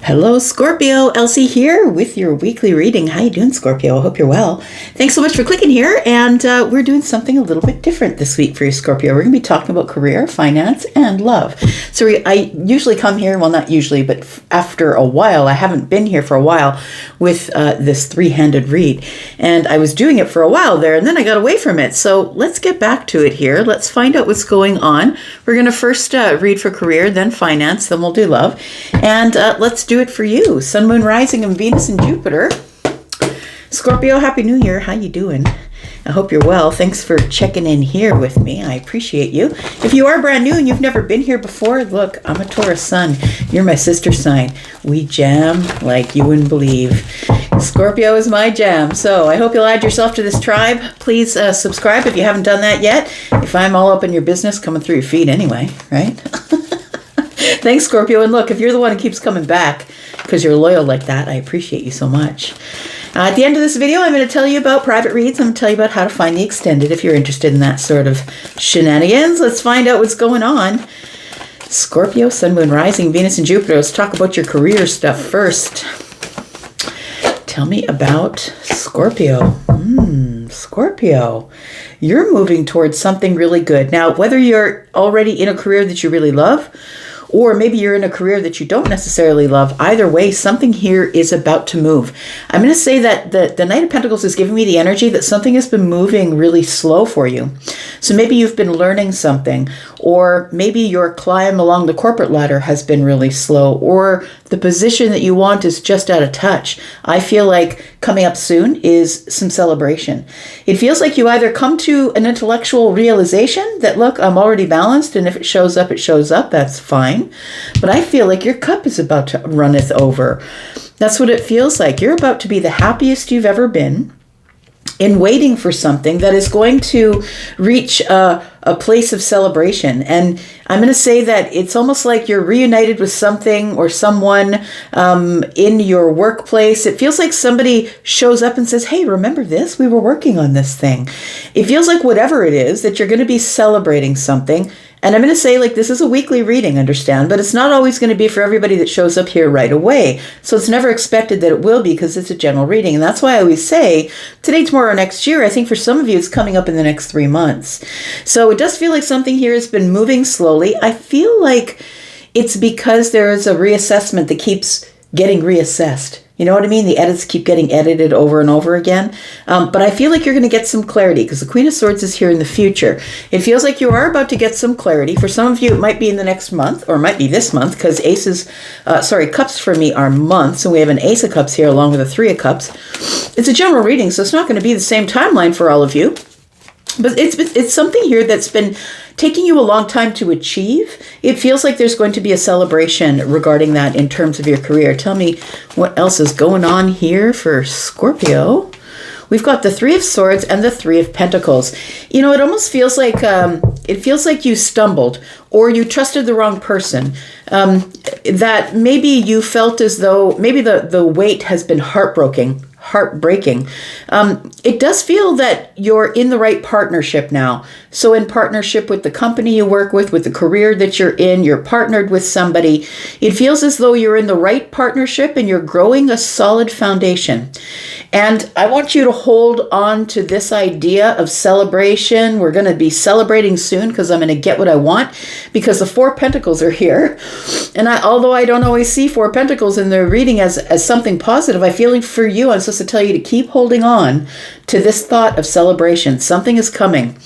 Hello, Scorpio. Elsie here with your weekly reading. How you doing, Scorpio? I hope you're well. Thanks so much for clicking here, and we're doing something a little bit different this week for you, Scorpio. We're going to be talking about career, finance, and love. So I usually come here, well, not usually, but after a while, I haven't been here for a while with this three-handed read, and I was doing it for a while there, and then I got away from it. So let's get back to it here. Let's find out what's going on. We're going to first read for career, then finance, then we'll do love, and let's do it for you. Sun, Moon, Rising, and Venus and Jupiter. Scorpio, Happy New Year. How you doing? I hope you're well. Thanks for checking in here with me. I appreciate you. If you are brand new and you've never been here before, look, I'm a Taurus sun. You're my sister sign. We jam like you wouldn't believe. Scorpio is my jam. So I hope you'll add yourself to this tribe. Please subscribe if you haven't done that yet. If I'm all up in your business, coming through your feed anyway, right? Thanks, Scorpio. And look, if you're the one who keeps coming back because you're loyal like that, I appreciate you so much. At the end of this video, I'm going to tell you about private reads. I'm going to tell you about how to find the extended if you're interested in that sort of shenanigans. Let's find out what's going on. Scorpio, Sun, Moon, Rising, Venus, and Jupiter. Let's talk about your career stuff first. Tell me about Scorpio. Scorpio, you're moving towards something really good. Now, whether you're already in a career that you really love, or maybe you're in a career that you don't necessarily love, either way, something here is about to move. I'm going to say that the Knight of Pentacles is giving me the energy that something has been moving really slow for you. So maybe you've been learning something, or maybe your climb along the corporate ladder has been really slow, or the position that you want is just out of touch. I feel like coming up soon is some celebration. It feels like you either come to an intellectual realization that, look, I'm already balanced, and if it shows up, it shows up. That's fine. But I feel like your cup is about to runneth over. That's what it feels like. You're about to be the happiest you've ever been in waiting for something that is going to reach a place of celebration. And I'm going to say that it's almost like you're reunited with something or someone in your workplace. It feels like somebody shows up and says, hey, remember this? We were working on this thing. It feels like whatever it is that you're going to be celebrating something. And I'm going to say, like, this is a weekly reading, understand, but it's not always going to be for everybody that shows up here right away. So it's never expected that it will be, because it's a general reading. And that's why I always say today, tomorrow, next year. I think for some of you, it's coming up in the next 3 months. So it does feel like something here has been moving slowly. I feel like it's because there is a reassessment that keeps getting reassessed. You know what I mean? The edits keep getting edited over and over again. But I feel like you're going to get some clarity because the Queen of Swords is here in the future. It feels like you are about to get some clarity. For some of you, it might be in the next month, or it might be this month, because cups for me are months. And we have an Ace of Cups here along with a Three of Cups. It's a general reading, so it's not going to be the same timeline for all of you. But it's something here that's been taking you a long time to achieve. It feels like there's going to be a celebration regarding that in terms of your career. Tell me what else is going on here for Scorpio. We've got the Three of Swords and the Three of Pentacles. You know, it almost feels like you stumbled, or you trusted the wrong person. That maybe you felt as though maybe the weight has been heartbreaking. It does feel that you're in the right partnership now. So in partnership with the company you work with the career that you're in, you're partnered with somebody. It feels as though you're in the right partnership and you're growing a solid foundation. And I want you to hold on to this idea of celebration. We're going to be celebrating soon because I'm going to get what I want, because the Four Pentacles are here. And although I don't always see Four Pentacles in the reading as something positive, I feel like for you, I'm supposed to tell you to keep holding on to this thought of celebration. Something is coming.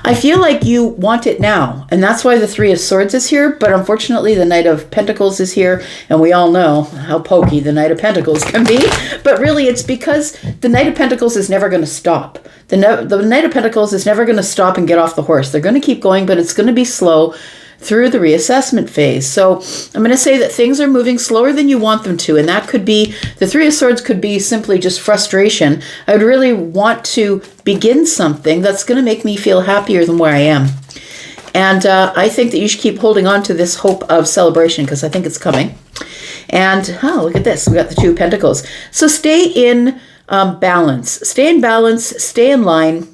I feel like you want it now. And that's why the Three of Swords is here. But unfortunately, the Knight of Pentacles is here. And we all know how pokey the Knight of Pentacles can be. But really, it's because the Knight of Pentacles is never going to stop. The Knight of Pentacles is never going to stop and get off the horse. They're going to keep going, but it's going to be slow through the reassessment phase. So I'm going to say that things are moving slower than you want them to. And that could be, the Three of Swords could be simply just frustration. I would really want to begin something that's going to make me feel happier than where I am. And I think that you should keep holding on to this hope of celebration, because I think it's coming. And, oh, look at this. We got the Two of Pentacles. So stay in balance. Stay in balance. Stay in line.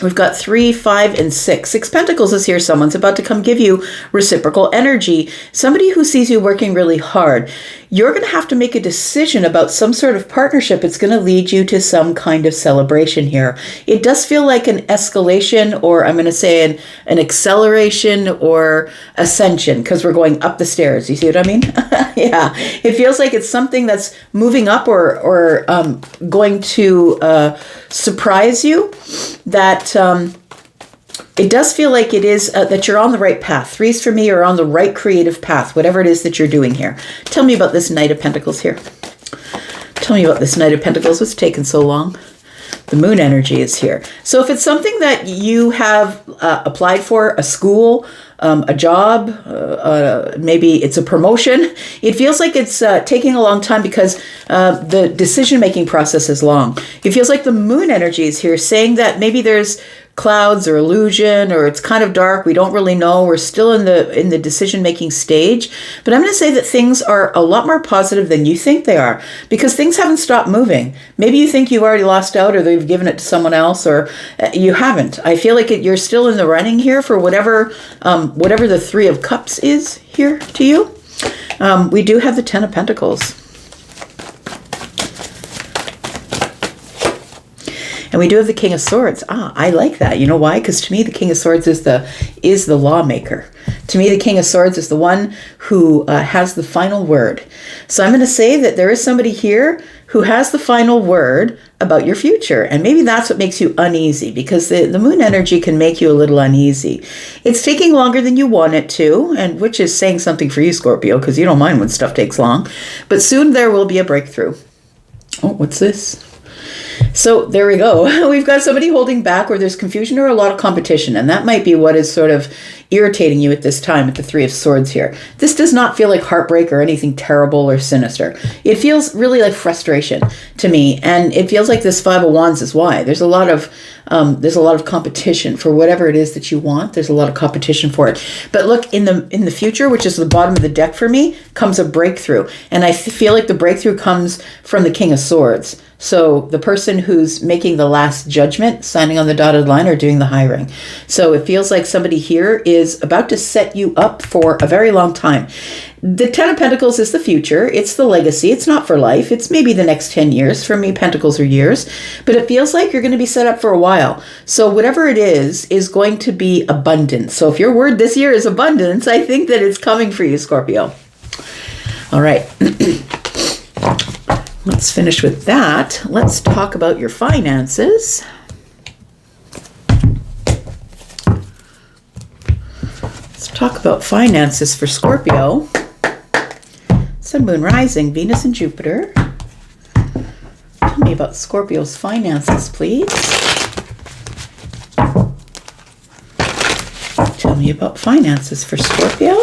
We've got 3, 5, and 6. 6 Pentacles is here. Someone's about to come give you reciprocal energy. Somebody who sees you working really hard. you're going to have to make a decision about some sort of partnership. It's going to lead you to some kind of celebration here. It does feel like an escalation, or I'm going to say an acceleration or ascension, because we're going up the stairs. You see what I mean? Yeah. It feels like it's something that's moving up or going to surprise you, that it does feel like it is that you're on the right path. Threes for me are on the right creative path, whatever it is that you're doing here. Tell me about this Knight of Pentacles here. Tell me about this Knight of Pentacles. What's taken so long? The moon energy is here. So if it's something that you have applied for, a school, a job, maybe it's a promotion, it feels like it's taking a long time because the decision-making process is long. It feels like the moon energy is here, saying that maybe there's clouds or illusion, or it's kind of dark. We don't really know. We're still in the decision-making stage. But I'm going to say that things are a lot more positive than you think they are, because things haven't stopped moving. Maybe you think you've already lost out, or they've given it to someone else, or you haven't. I feel like you're still in the running here for whatever the Three of Cups is here to you. We do have the Ten of Pentacles. And we do have the King of Swords. I like that. You know why? Because to me, the King of Swords is the lawmaker. To me, the King of Swords is the one who has the final word. So I'm going to say that there is somebody here who has the final word about your future. And maybe that's what makes you uneasy, because the moon energy can make you a little uneasy. It's taking longer than you want it to, and which is saying something for you, Scorpio, because you don't mind when stuff takes long. But soon there will be a breakthrough. Oh, what's this? So there we go. We've got somebody holding back, or there's confusion or a lot of competition. And that might be what is sort of irritating you at this time with the Three of Swords here. This does not feel like heartbreak or anything terrible or sinister. It feels really like frustration to me. And it feels like this Five of Wands is why. There's a lot of competition for whatever it is that you want. There's a lot of competition for it. But look, in the future, which is the bottom of the deck for me, comes a breakthrough. And I feel like the breakthrough comes from the King of Swords. So the person who's making the last judgment, signing on the dotted line, or doing the hiring. So it feels like somebody here is about to set you up for a very long time. The Ten of Pentacles is the future. It's the legacy. It's not for life. It's maybe the next 10 years. For me, Pentacles are years. But it feels like you're going to be set up for a while. So whatever it is going to be abundance. So if your word this year is abundance, I think that it's coming for you, Scorpio. All right. Let's finish with that. Let's talk about your finances. Let's talk about finances for Scorpio. Sun, Moon, Rising, Venus, and Jupiter. Tell me about Scorpio's finances, please. Tell me about finances for Scorpio.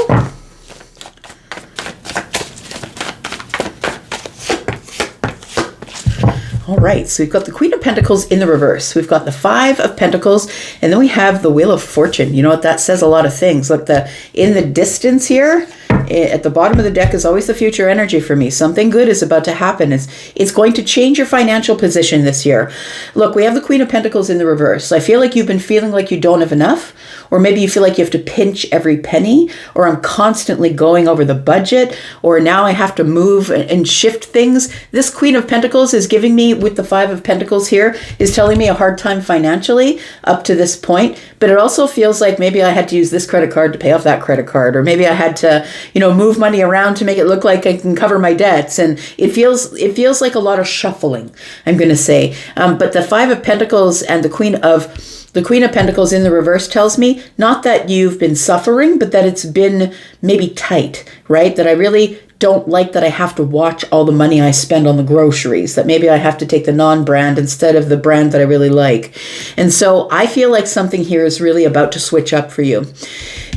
All right, so we've got the Queen of Pentacles in the reverse. We've got the Five of Pentacles, and then we have the Wheel of Fortune. You know what? That says a lot of things. Look, in the distance here, at the bottom of the deck is always the future energy for me. Something good is about to happen. It's going to change your financial position this year. Look, we have the Queen of Pentacles in the reverse. I feel like you've been feeling like you don't have enough, or maybe you feel like you have to pinch every penny, or I'm constantly going over the budget, or now I have to move and shift things. This Queen of Pentacles is giving me, with the Five of Pentacles here, is telling me a hard time financially up to this point. But it also feels like maybe I had to use this credit card to pay off that credit card, or maybe I had to, move money around to make it look like I can cover my debts. And it feels like a lot of shuffling, I'm going to say. But the Five of Pentacles and the Queen of Pentacles in the reverse tells me not that you've been suffering, but that it's been maybe tight, right? That I really don't like that I have to watch all the money I spend on the groceries, that maybe I have to take the non-brand instead of the brand that I really like. And so I feel like something here is really about to switch up for you.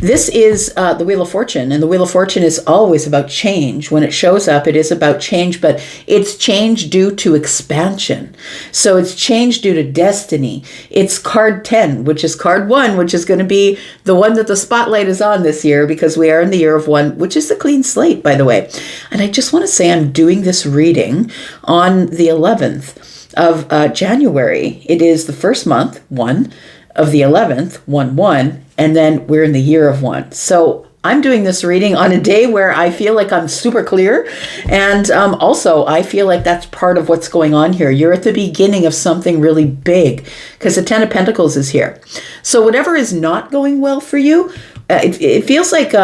This is the Wheel of Fortune, and the Wheel of Fortune is always about change. When it shows up, it is about change, but it's change due to expansion. So it's change due to destiny. It's card 10, which is card 1, which is going to be the one that the spotlight is on this year, because we are in the year of 1, which is the clean slate, by the way. And I just want to say I'm doing this reading on the 11th of January. It is the first month, 1, of the 11th, 1-1, and then we're in the year of 1. So I'm doing this reading on a day where I feel like I'm super clear. And also, I feel like that's part of what's going on here. You're at the beginning of something really big because the Ten of Pentacles is here. So whatever is not going well for you, it feels like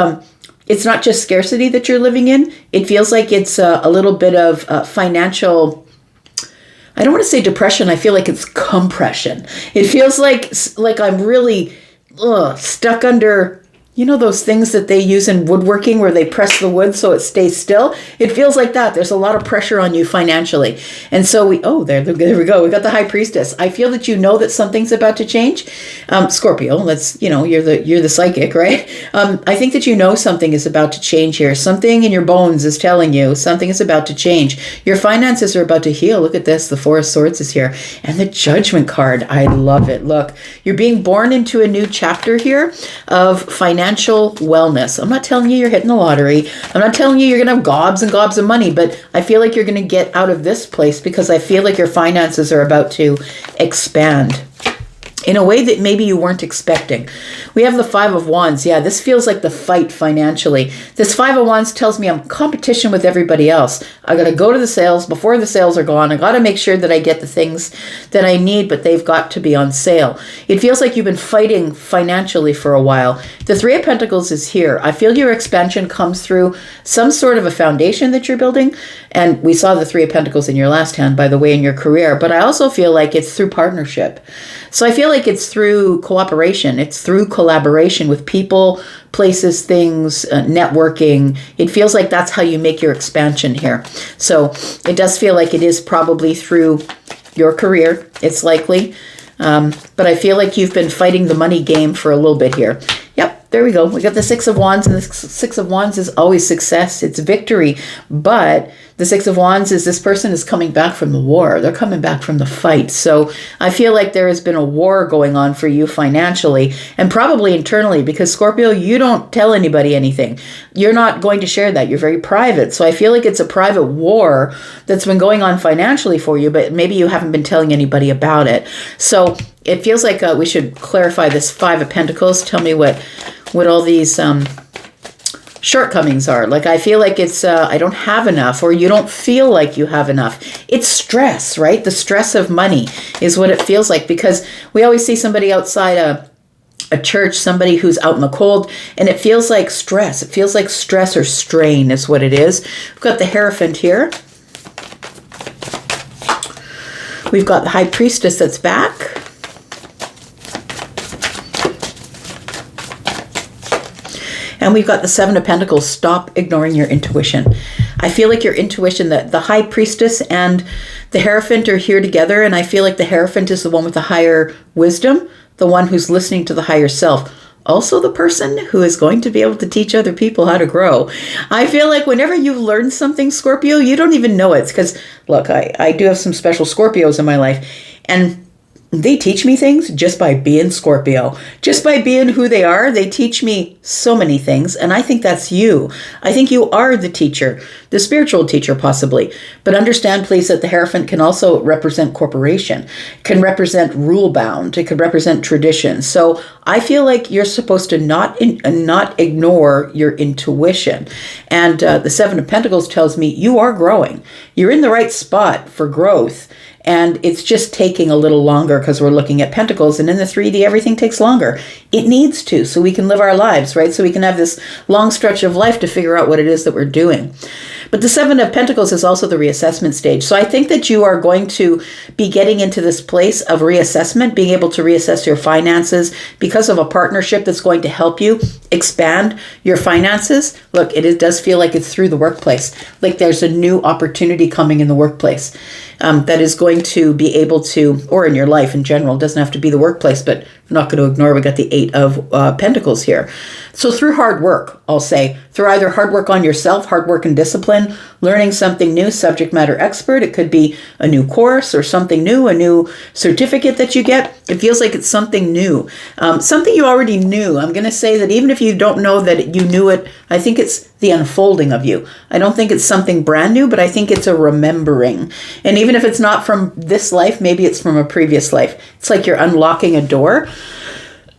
it's not just scarcity that you're living in. It feels like it's a little bit of financial, I don't want to say depression. I feel like it's compression. It feels like I'm really stuck under, you know, those things that they use in woodworking where they press the wood so it stays still. It feels like that. There's a lot of pressure on you financially. And so there we go. We got the High Priestess. I feel that you know that something's about to change. Scorpio, you're the psychic, right? I think that you know something is about to change here. Something in your bones is telling you something is about to change. Your finances are about to heal. Look at this. The Four of Swords is here. And the Judgment card. I love it. Look, you're being born into a new chapter here of financial wellness. I'm not telling you you're hitting the lottery. I'm not telling you you're going to have gobs and gobs of money, but I feel like you're going to get out of this place because I feel like your finances are about to expand in a way that maybe you weren't expecting. We have the Five of Wands. Yeah, this feels like the fight financially. This Five of Wands tells me I'm in competition with everybody else. I got to go to the sales before the sales are gone. I got to make sure that I get the things that I need, but they've got to be on sale. It feels like you've been fighting financially for a while. The Three of Pentacles is here. I feel your expansion comes through some sort of a foundation that you're building. And we saw the Three of Pentacles in your last hand, by the way, in your career. But I also feel like it's through partnership. So I feel like it's through cooperation. It's through collaboration with people, places, things, networking. It feels like that's how you make your expansion here. So it does feel like it is probably through your career. It's likely. But I feel like you've been fighting the money game for a little bit here. Yep, there we go. We got the Six of Wands, and the Six of Wands is always success. It's victory. But the Six of Wands is this person is coming back from the war. They're coming back from the fight. So I feel like there has been a war going on for you financially and probably internally because Scorpio, you don't tell anybody anything. You're not going to share that. You're very private. So I feel like it's a private war that's been going on financially for you, but maybe you haven't been telling anybody about it. So it feels like we should clarify this Five of Pentacles. Tell me what all these shortcomings are. Like I feel like it's I don't have enough, or you don't feel like you have enough. It's stress, right? The stress of money is what it feels like, because we always see somebody outside a church, somebody who's out in the cold, and it feels like stress. It feels like stress or strain is what it is. We've got the Hierophant here. We've got the High Priestess that's back. And we've got the Seven of Pentacles. Stop ignoring your intuition. I feel like your intuition, that the High Priestess and the Hierophant are here together. And I feel like the Hierophant is the one with the higher wisdom, the one who's listening to the higher self. Also the person who is going to be able to teach other people how to grow. I feel like whenever you learn something, Scorpio, you don't even know it. Because, look, I do have some special Scorpios in my life. And they teach me things just by being Scorpio. Just by being who they are, they teach me so many things. And I think that's you. I think you are the teacher, the spiritual teacher possibly. But understand, please, that the Hierophant can also represent corporation, can represent rule bound, it could represent tradition. So I feel like you're supposed to not ignore your intuition. And the Seven of Pentacles tells me you are growing. You're in the right spot for growth. And it's just taking a little longer because we're looking at Pentacles. And in the 3D, everything takes longer. It needs to, so we can live our lives, right? So we can have this long stretch of life to figure out what it is that we're doing. But the Seven of Pentacles is also the reassessment stage. So I think that you are going to be getting into this place of reassessment, being able to reassess your finances because of a partnership that's going to help you expand your finances. Look, it does feel like it's through the workplace. Like there's a new opportunity coming in the workplace that is going to be able to, or in your life in general, doesn't have to be the workplace, but I'm not going to ignore, we got the Eight of Pentacles here. So through hard work, I'll say, through either hard work on yourself, hard work and discipline, learning something new, subject matter expert. It could be a new course or something new, a new certificate that you get. It feels like it's something new, something you already knew. I'm going to say that even if you don't know that you knew it, I think it's the unfolding of you. I don't think it's something brand new, but I think it's a remembering. And even if it's not from this life, maybe it's from a previous life. It's like you're unlocking a door,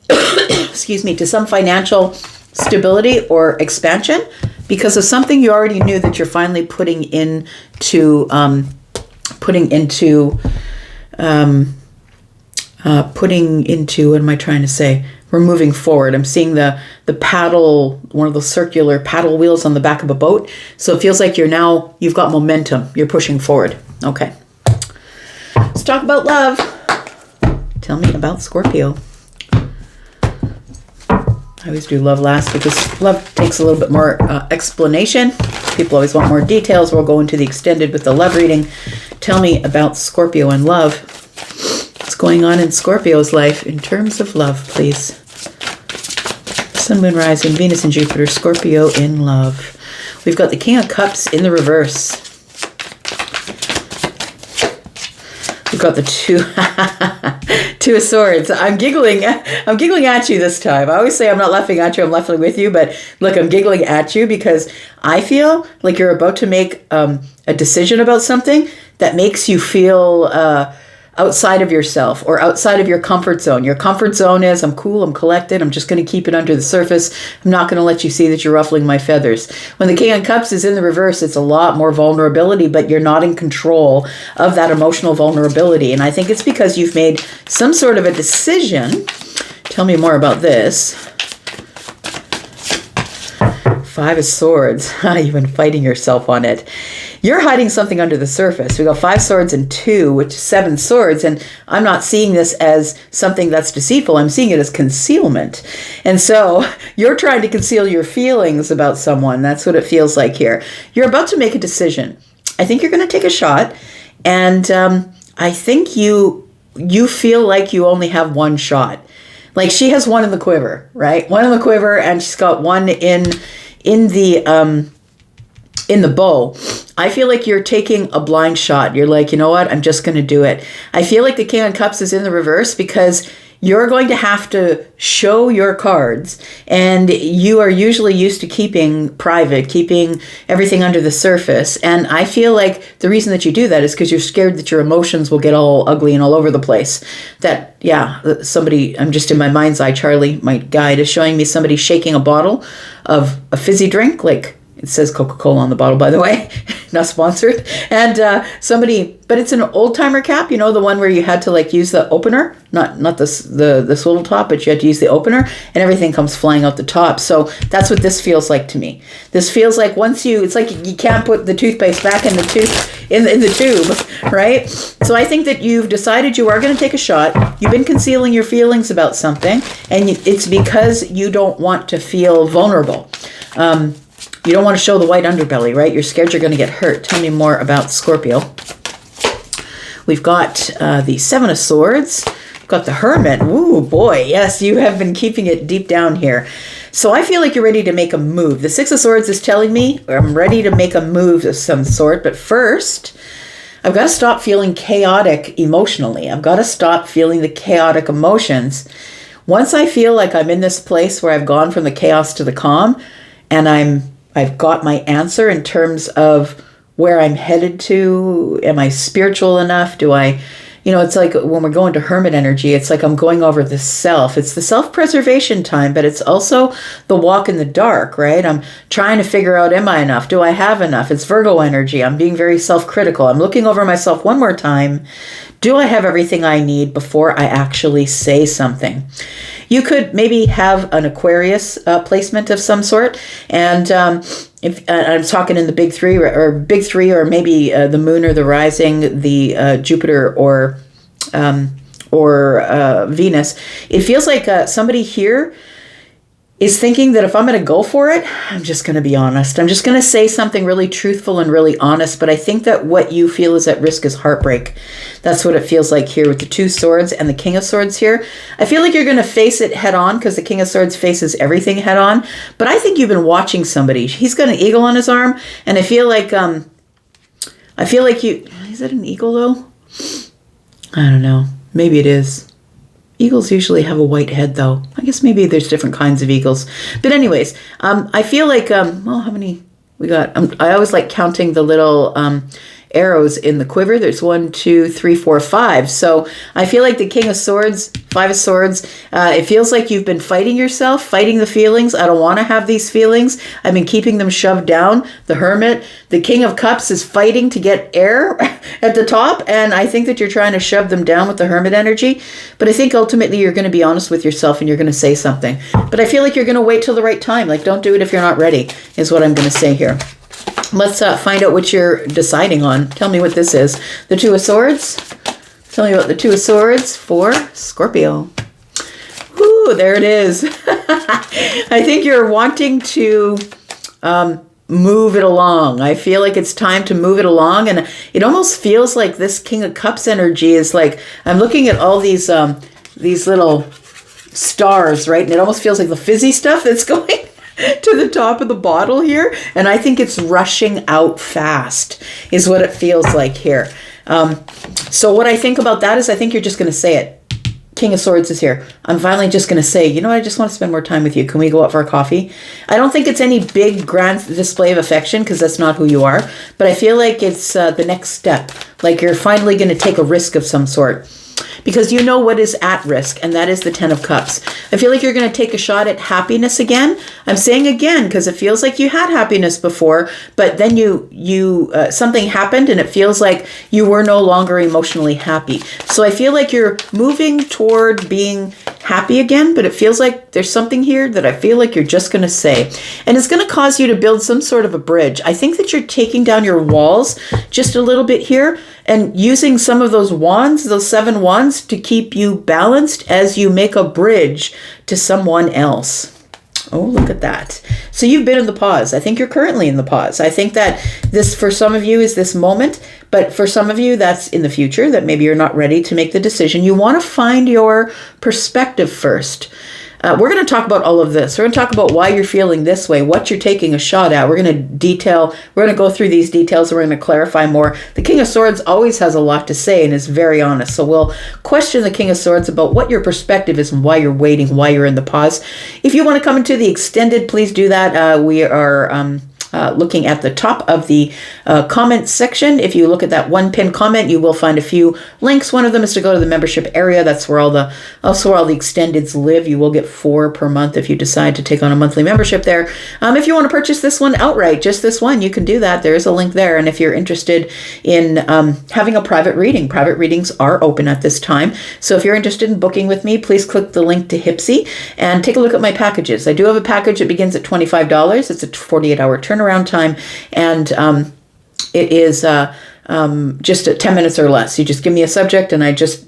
excuse me, to some financial stability or expansion because of something you already knew that you're finally putting into what am I trying to say? We're moving forward. I'm seeing the paddle, one of those circular paddle wheels on the back of a boat. So it feels like you've got momentum. You're pushing forward. Okay. Let's talk about love. Tell me about Scorpio. I always do love last because love takes a little bit more explanation. People always want more details. We'll go into the extended with the love reading. Tell me about Scorpio and love. What's going on in Scorpio's life in terms of love, please? Sun, Moon, Rising, Venus and Jupiter, Scorpio in love. We've got the King of Cups in the reverse. We've got the Two of Swords. I'm giggling at you this time. I always say I'm not laughing at you, I'm laughing with you, but look, I'm giggling at you because I feel like you're about to make a decision about something that makes you feel outside of yourself or outside of your comfort zone. Your comfort zone is, I'm cool, I'm collected, I'm just going to keep it under the surface. I'm not going to let you see that you're ruffling my feathers. When the King of Cups is in the reverse, it's a lot more vulnerability, but you're not in control of that emotional vulnerability. And I think it's because you've made some sort of a decision. Tell me more about this. Five of Swords. You've been fighting yourself on it. You're hiding something under the surface. We got 5 swords and 2, which is 7 swords. And I'm not seeing this as something that's deceitful. I'm seeing it as concealment. And so you're trying to conceal your feelings about someone. That's what it feels like here. You're about to make a decision. I think you're going to take a shot. And I think you feel like you only have one shot. Like she has one in the quiver, right? One in the quiver, and she's got one in the bow. I feel like you're taking a blind shot. You're like, you know what? I'm just going to do it. I feel like the King of Cups is in the reverse because you're going to have to show your cards, and you are usually used to keeping private, keeping everything under the surface. And I feel like the reason that you do that is because you're scared that your emotions will get all ugly and all over the place. That, yeah, somebody, I'm just in my mind's eye, Charlie, my guide, is showing me somebody shaking a bottle of a fizzy drink, like, it says Coca-Cola on the bottle, by the way, not sponsored. And but it's an old timer cap, you know, the one where you had to like use the opener, not the swivel top, but you had to use the opener, and everything comes flying out the top. So that's what this feels like to me. This feels like it's like you can't put the toothpaste back in the tube, right? So I think that you've decided you are going to take a shot. You've been concealing your feelings about something, and it's because you don't want to feel vulnerable. You don't want to show the white underbelly, right? You're scared you're going to get hurt. Tell me more about Scorpio. We've got the 7 of Swords. We've got the Hermit. Ooh, boy. Yes, you have been keeping it deep down here. So I feel like you're ready to make a move. The 6 of Swords is telling me I'm ready to make a move of some sort. But first, I've got to stop feeling chaotic emotionally. I've got to stop feeling the chaotic emotions. Once I feel like I'm in this place where I've gone from the chaos to the calm, and I've got my answer in terms of where I'm headed to. Am I spiritual enough? It's like when we're going to hermit energy, it's like I'm going over the self. It's the self-preservation time, but it's also the walk in the dark, right? I'm trying to figure out, am I enough? Do I have enough? It's Virgo energy. I'm being very self-critical. I'm looking over myself one more time. Do I have everything I need before I actually say something? You could maybe have an Aquarius placement of some sort, and if I'm talking in the big three, or maybe the moon or the rising, the Jupiter or Venus, it feels like somebody here is thinking that if I'm going to go for it, I'm just going to be honest. I'm just going to say something really truthful and really honest. But I think that what you feel is at risk is heartbreak. That's what it feels like here with the 2 swords and the King of Swords here. I feel like you're going to face it head on because the King of Swords faces everything head on. But I think you've been watching somebody. He's got an eagle on his arm. And I feel like is it an eagle though? I don't know. Maybe it is. Eagles usually have a white head, though. I guess maybe there's different kinds of eagles. But anyways, I feel like, how many we got? I always like counting the little arrows in the quiver. There's 1, 2, 3, 4, 5. So I feel like the King of Swords Five of Swords. It feels like you've been fighting yourself, fighting the feelings. I don't want to have these feelings. I've been keeping them shoved down. The Hermit. The King of Cups is fighting to get air at the top, and I think that you're trying to shove them down with the Hermit energy. But I think ultimately you're going to be honest with yourself and you're going to say something. But I feel like you're going to wait till the right time. Like, don't do it if you're not ready, is what I'm going to say here. Let's find out what you're deciding on. Tell me what this is. The Two of Swords. Tell me about the Two of Swords for Scorpio. Ooh, there it is. I think you're wanting to move it along. I feel like it's time to move it along. And it almost feels like this King of Cups energy is like, I'm looking at all these little stars, right? And it almost feels like the fizzy stuff that's going to the top of the bottle here. And I think it's rushing out fast is what it feels like here. So what I think about that is I think you're just going to say it. King of Swords is here. I'm finally just going to say, you know what? I just want to spend more time with you. Can we go out for a coffee? I don't think it's any big grand display of affection because that's not who you are. But I feel like it's the next step. Like you're finally going to take a risk of some sort. Because you know what is at risk, and that is the Ten of Cups. I feel like you're going to take a shot at happiness again. I'm saying again because it feels like you had happiness before, but then something happened and it feels like you were no longer emotionally happy. So I feel like you're moving toward being happy again, but it feels like there's something here that I feel like you're just going to say. And it's going to cause you to build some sort of a bridge. I think that you're taking down your walls just a little bit here and using some of those wands, those 7 wands, to keep you balanced as you make a bridge to someone else. Oh, look at that. So you've been in the pause. I think you're currently in the pause. I think that this, for some of you, is this moment, but for some of you, that's in the future, that maybe you're not ready to make the decision. You want to find your perspective first. We're going to talk about all of this. We're going to talk about why you're feeling this way, what you're taking a shot at. We're going to go through these details and we're going to clarify more. The King of Swords always has a lot to say and is very honest. So we'll question the King of Swords about what your perspective is and why you're waiting, why you're in the pause. If you want to come into the extended, please do that. We are looking at the top of the comment section. If you look at that one pinned comment, you will find a few links. One of them is to go to the membership area. That's where all the extendeds live. You will get 4 per month if you decide to take on a monthly membership there. If you want to purchase this one outright, just this one, you can do that. There is a link there. And if you're interested in having a private readings are open at this time. So if you're interested in booking with me, please click the link to Hypsee and take a look at my packages. I do have a package that begins at $25. It's a 48-hour turnaround time, and it is just 10 minutes or less. You just give me a subject and I just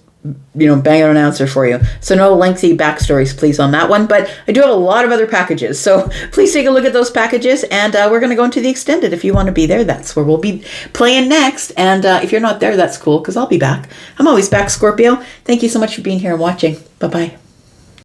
bang out an answer for you. So no lengthy backstories, please, on that one. But I do have a lot of other packages. So please take a look at those packages. And we're going to go into the extended. If you want to be there, that's where we'll be playing next. And if you're not there, that's cool because I'll be back. I'm always back, Scorpio. Thank you so much for being here and watching. Bye-bye.